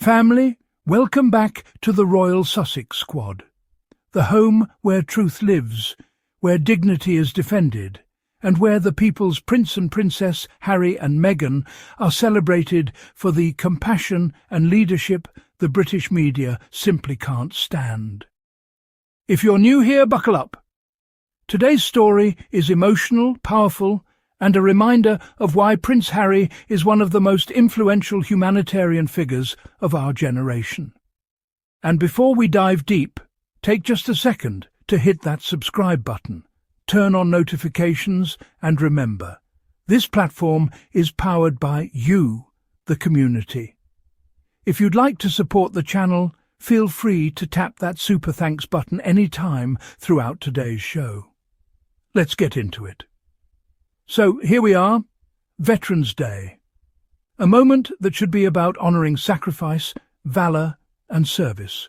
Family, welcome back to the Royal Sussex Squad, the home where truth lives, where dignity is defended, and where the people's Prince and Princess Harry and Meghan are celebrated for the compassion and leadership the British media simply can't stand. If you're new here, buckle up. Today's story is emotional, powerful, and a reminder of why Prince Harry is one of the most influential humanitarian figures of our generation. And before we dive deep, take just a second to hit that subscribe button, turn on notifications, and remember, this platform is powered by you, the community. If you'd like to support the channel, feel free to tap that super thanks button anytime throughout today's show. Let's get into it. So here we are, Veterans Day, a moment that should be about honouring sacrifice, valour and service.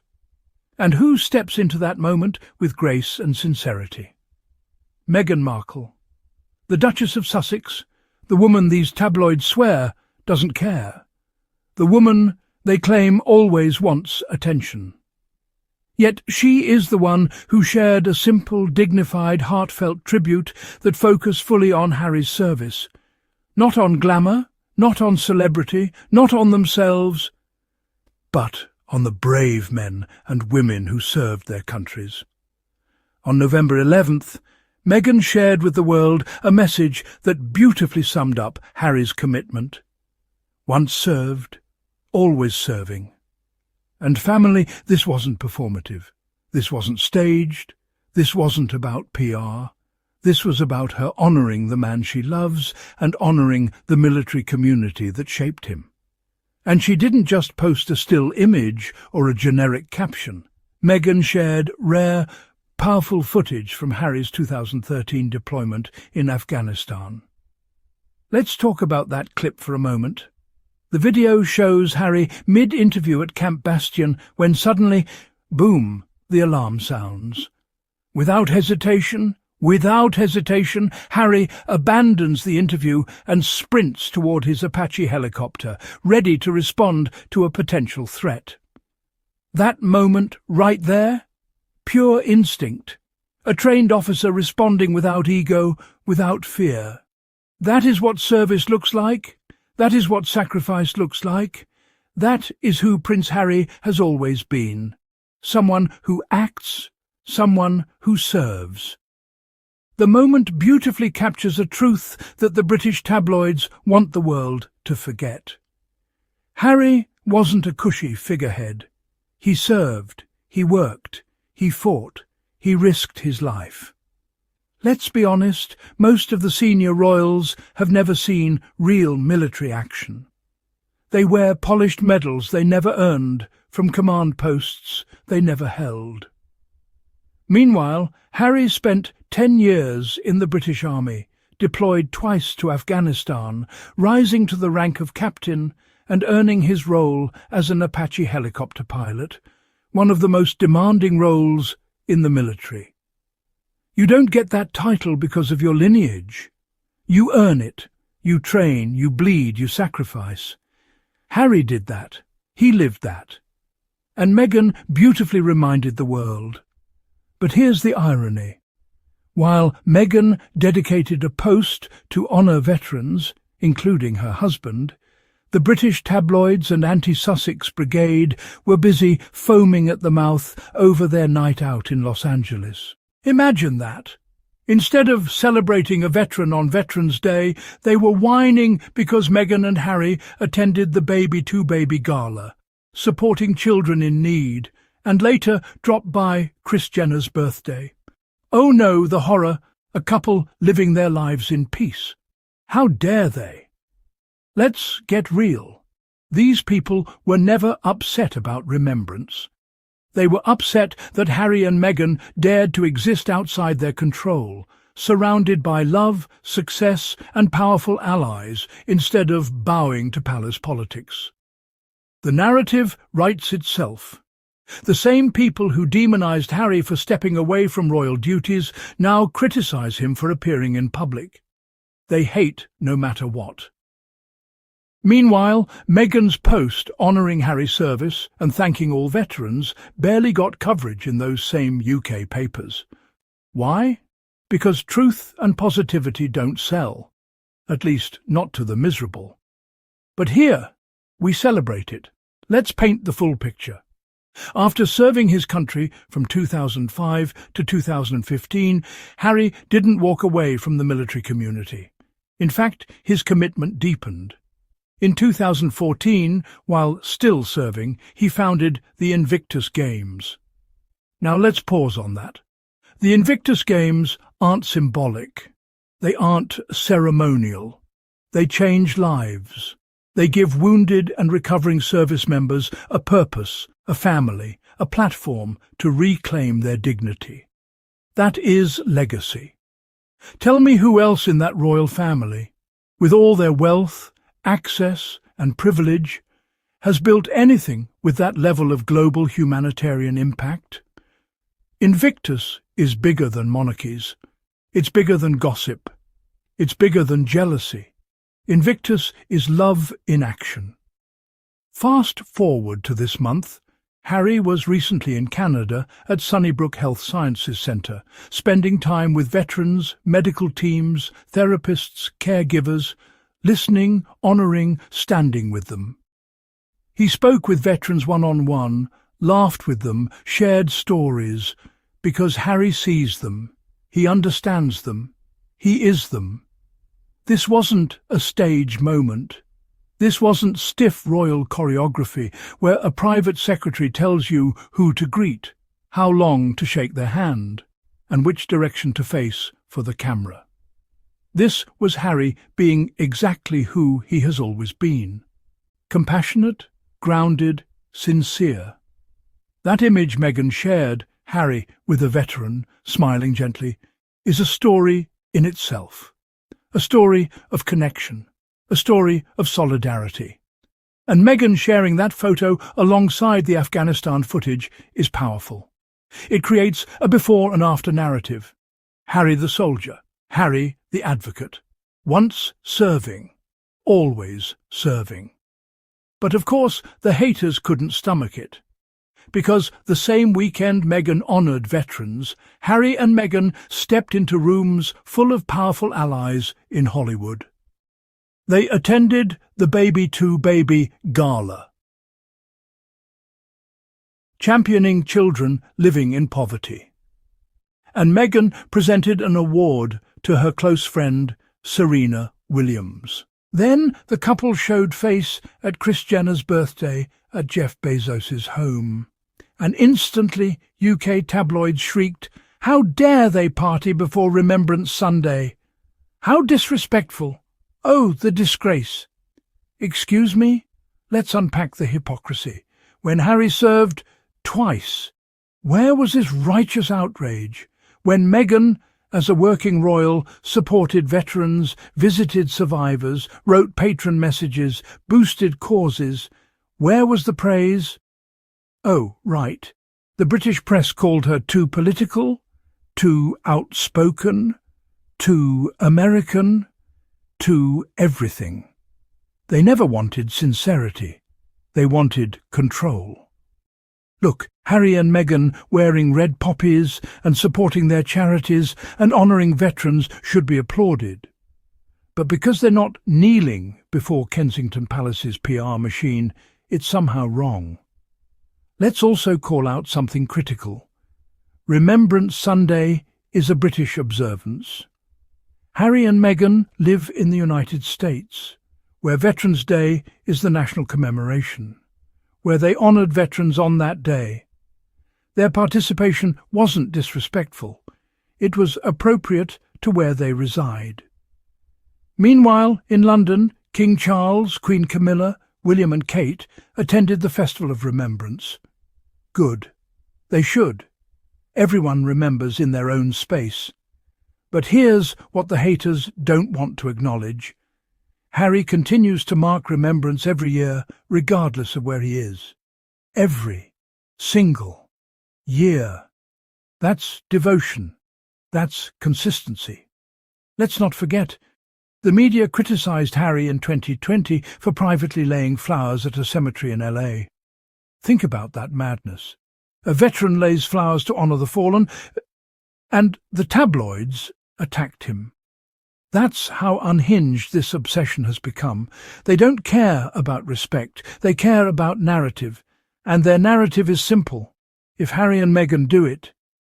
And who steps into that moment with grace and sincerity? Meghan Markle, the Duchess of Sussex, the woman these tabloids swear doesn't care, the woman they claim always wants attention. Yet she is the one who shared a simple, dignified, heartfelt tribute that focused fully on Harry's service. Not on glamour, not on celebrity, not on themselves, but on the brave men and women who served their countries. On November 11th, Meghan shared with the world a message that beautifully summed up Harry's commitment. Once served, always serving. And family, this wasn't performative. This wasn't staged. This wasn't about PR. This was about her honouring the man she loves and honouring the military community that shaped him. And she didn't just post a still image or a generic caption. Meghan shared rare, powerful footage from Harry's 2013 deployment in Afghanistan. Let's talk about that clip for a moment. The video shows Harry mid-interview at Camp Bastion when suddenly, boom, the alarm sounds. Without hesitation, Harry abandons the interview and sprints toward his Apache helicopter, ready to respond to a potential threat. That moment right there, pure instinct, a trained officer responding without ego, without fear. That is what service looks like. That is what sacrifice looks like. That is who Prince Harry has always been. Someone who acts, someone who serves. The moment beautifully captures a truth that the British tabloids want the world to forget. Harry wasn't a cushy figurehead. He served, he worked, he fought, he risked his life. Let's be honest, most of the senior royals have never seen real military action. They wear polished medals they never earned from command posts they never held. Meanwhile, Harry spent 10 years in the British Army, deployed twice to Afghanistan, rising to the rank of captain and earning his role as an Apache helicopter pilot, one of the most demanding roles in the military. You don't get that title because of your lineage. You earn it. You train, you bleed, you sacrifice. Harry did that. He lived that. And Meghan beautifully reminded the world. But here's the irony. While Meghan dedicated a post to honour veterans, including her husband, the British tabloids and anti-Sussex brigade were busy foaming at the mouth over their night out in Los Angeles. Imagine that. Instead of celebrating a veteran on Veterans Day, they were whining because Meghan and Harry attended the Baby-to-Baby Gala, supporting children in need, and later dropped by Kris Jenner's birthday. Oh no, the horror, a couple living their lives in peace. How dare they? Let's get real. These people were never upset about remembrance. They were upset that Harry and Meghan dared to exist outside their control, surrounded by love, success, and powerful allies, instead of bowing to palace politics. The narrative writes itself. The same people who demonized Harry for stepping away from royal duties now criticize him for appearing in public. They hate no matter what. Meanwhile, Meghan's post honouring Harry's service and thanking all veterans barely got coverage in those same UK papers. Why? Because truth and positivity don't sell, at least not to the miserable. But here, we celebrate it. Let's paint the full picture. After serving his country from 2005 to 2015, Harry didn't walk away from the military community. In fact, his commitment deepened. In 2014, while still serving, he founded the Invictus Games. Now let's pause on that. The Invictus Games aren't symbolic. They aren't ceremonial. They change lives. They give wounded and recovering service members a purpose, a family, a platform to reclaim their dignity. That is legacy. Tell me who else in that royal family, with all their wealth, access and privilege, has built anything with that level of global humanitarian impact? Invictus is bigger than monarchies. It's bigger than gossip. It's bigger than jealousy. Invictus is love in action. Fast forward to this month. Harry was recently in Canada at Sunnybrook Health Sciences Centre, spending time with veterans, medical teams, therapists, caregivers, listening, honouring, standing with them. He spoke with veterans one-on-one, laughed with them, shared stories, because Harry sees them, he understands them, he is them. This wasn't a stage moment. This wasn't stiff royal choreography where a private secretary tells you who to greet, how long to shake their hand, and which direction to face for the camera. This was Harry being exactly who he has always been. Compassionate, grounded, sincere. That image Meghan shared, Harry with a veteran, smiling gently, is a story in itself. A story of connection. A story of solidarity. And Meghan sharing that photo alongside the Afghanistan footage is powerful. It creates a before and after narrative. Harry the soldier, Harry the advocate, once serving, always serving. But of course the haters couldn't stomach it. Because the same weekend Meghan honoured veterans, Harry and Meghan stepped into rooms full of powerful allies in Hollywood. They attended the Baby to Baby Gala, championing children living in poverty. And Meghan presented an award to her close friend Serena Williams. Then the couple showed face at Kris Jenner's birthday at Jeff Bezos's home. And instantly UK tabloids shrieked, "How dare they party before Remembrance Sunday? How disrespectful! Oh, the disgrace!" Excuse me? Let's unpack the hypocrisy. When Harry served twice, where was this righteous outrage? When Meghan, as a working royal, supported veterans, visited survivors, wrote patron messages, boosted causes, where was the praise? Oh, right. The British press called her too political, too outspoken, too American, too everything. They never wanted sincerity. They wanted control. Look, Harry and Meghan wearing red poppies and supporting their charities and honouring veterans should be applauded. But because they're not kneeling before Kensington Palace's PR machine, it's somehow wrong. Let's also call out something critical. Remembrance Sunday is a British observance. Harry and Meghan live in the United States, where Veterans Day is the national commemoration, where they honoured veterans on that day. Their participation wasn't disrespectful. It was appropriate to where they reside. Meanwhile, in London, King Charles, Queen Camilla, William and Kate attended the Festival of Remembrance. Good. They should. Everyone remembers in their own space. But here's what the haters don't want to acknowledge. Harry continues to mark remembrance every year, regardless of where he is. Every single year. That's devotion. That's consistency. Let's not forget, The media criticised Harry in 2020 for privately laying flowers at a cemetery in LA. Think about that madness. A veteran lays flowers to honour the fallen, and the tabloids attacked him. That's how unhinged this obsession has become. They don't care about respect, they care about narrative, and their narrative is simple. If Harry and Meghan do it,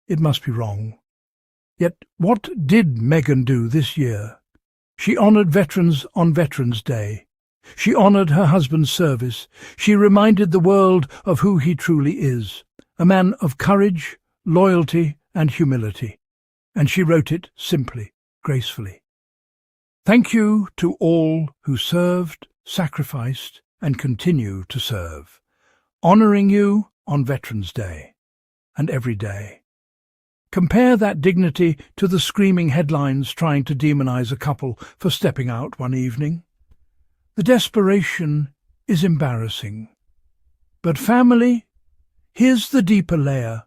it must be wrong. Yet what did Meghan do this year? She honoured veterans on Veterans Day. She honoured her husband's service. She reminded the world of who he truly is, a man of courage, loyalty and humility. And she wrote it simply, gracefully. Thank you to all who served, sacrificed and continue to serve, honouring you on Veterans Day and every day. Compare that dignity to the screaming headlines trying to demonize a couple for stepping out one evening. The desperation is embarrassing. But family, here's the deeper layer.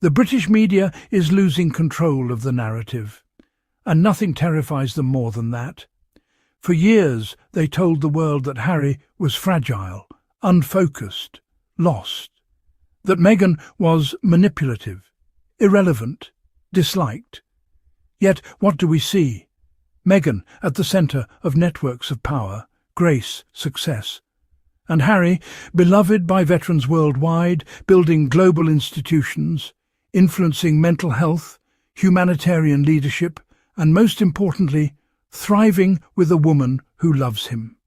The British media is losing control of the narrative, and nothing terrifies them more than that. For years they told the world that Harry was fragile, unfocused, lost, that Meghan was manipulative, irrelevant, disliked. Yet what do we see? Meghan at the centre of networks of power, grace, success. And Harry, beloved by veterans worldwide, building global institutions, influencing mental health, humanitarian leadership, and most importantly, thriving with a woman who loves him.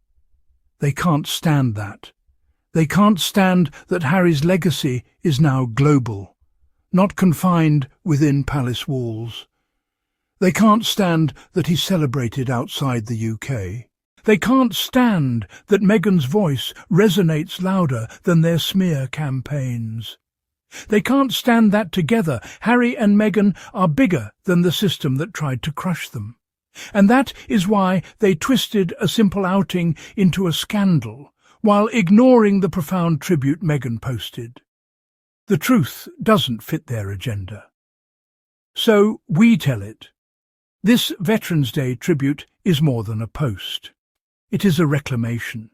They can't stand that. They can't stand that Harry's legacy is now global, not confined within palace walls. They can't stand that he's celebrated outside the UK. They can't stand that Meghan's voice resonates louder than their smear campaigns. They can't stand that together Harry and Meghan are bigger than the system that tried to crush them. And that is why they twisted a simple outing into a scandal, while ignoring the profound tribute Meghan posted. The truth doesn't fit their agenda. So we tell it. This Veterans Day tribute is more than a post. It is a reclamation.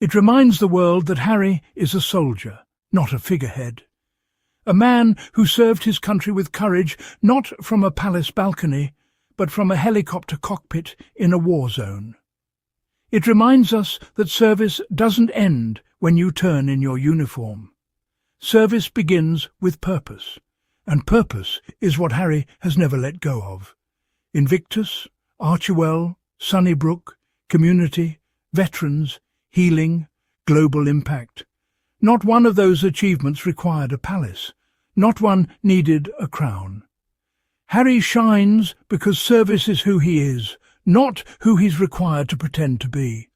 It reminds the world that Harry is a soldier, not a figurehead. A man who served his country with courage, not from a palace balcony, but from a helicopter cockpit in a war zone. It reminds us that service doesn't end when you turn in your uniform. Service begins with purpose, and purpose is what Harry has never let go of. Invictus, Archewell, Sunnybrook, community, veterans, healing, global impact. Not one of those achievements required a palace. Not one needed a crown. Harry shines because service is who he is, not who he's required to pretend to be.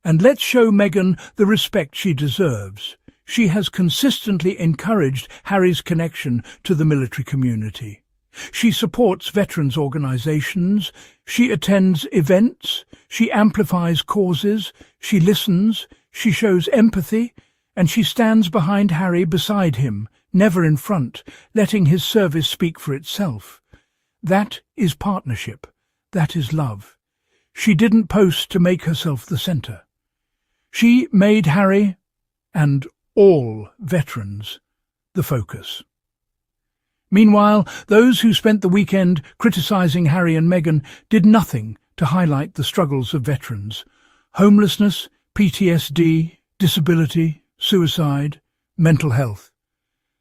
And let's show Meghan the respect she deserves. She has consistently encouraged Harry's connection to the military community. She supports veterans organisations, she attends events, she amplifies causes, she listens, she shows empathy, and she stands behind Harry beside him, never in front, letting his service speak for itself. That is partnership. That is love. She didn't post to make herself the centre. She made Harry, and all veterans, the focus. Meanwhile, those who spent the weekend criticising Harry and Meghan did nothing to highlight the struggles of veterans. Homelessness, PTSD, disability, suicide, mental health.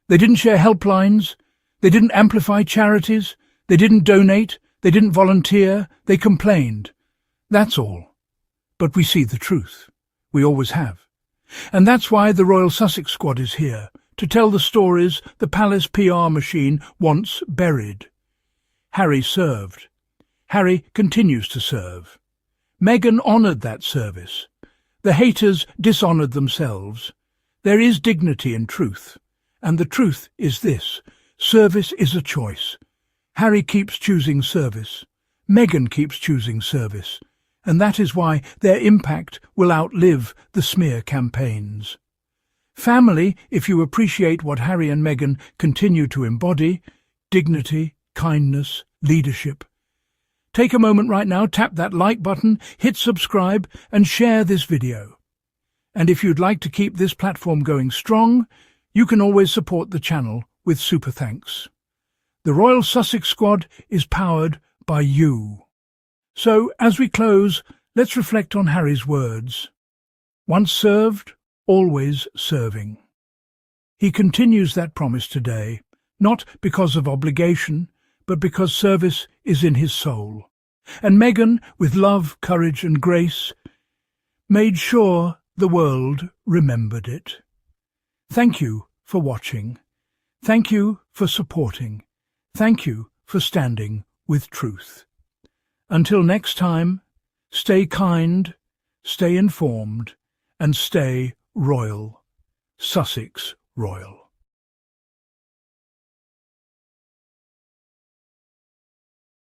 They didn't share helplines, they didn't amplify charities, they didn't donate, they didn't volunteer, they complained. That's all. But we see the truth. We always have. And that's why the Royal Sussex Squad is here, to tell the stories the palace PR machine once buried. Harry served. Harry continues to serve. Meghan honoured that service. The haters dishonoured themselves. There is dignity in truth. And the truth is this: service is a choice. Harry keeps choosing service. Meghan keeps choosing service. And that is why their impact will outlive the smear campaigns. Family, if you appreciate what Harry and Meghan continue to embody, dignity, kindness, leadership, Take a moment right now, tap that like button, hit subscribe, and share this video. And if you'd like to keep this platform going strong, you can always support the channel with super thanks. The Royal Sussex Squad is powered by you. So, as we close, let's reflect on Harry's words. Once served, always serving. He continues that promise today, not because of obligation, but because service is in his soul. And Meghan, with love, courage and grace, made sure the world remembered it. Thank you for watching. Thank you for supporting. Thank you for standing with truth. Until next time, stay kind, stay informed, and stay royal. Sussex Royal.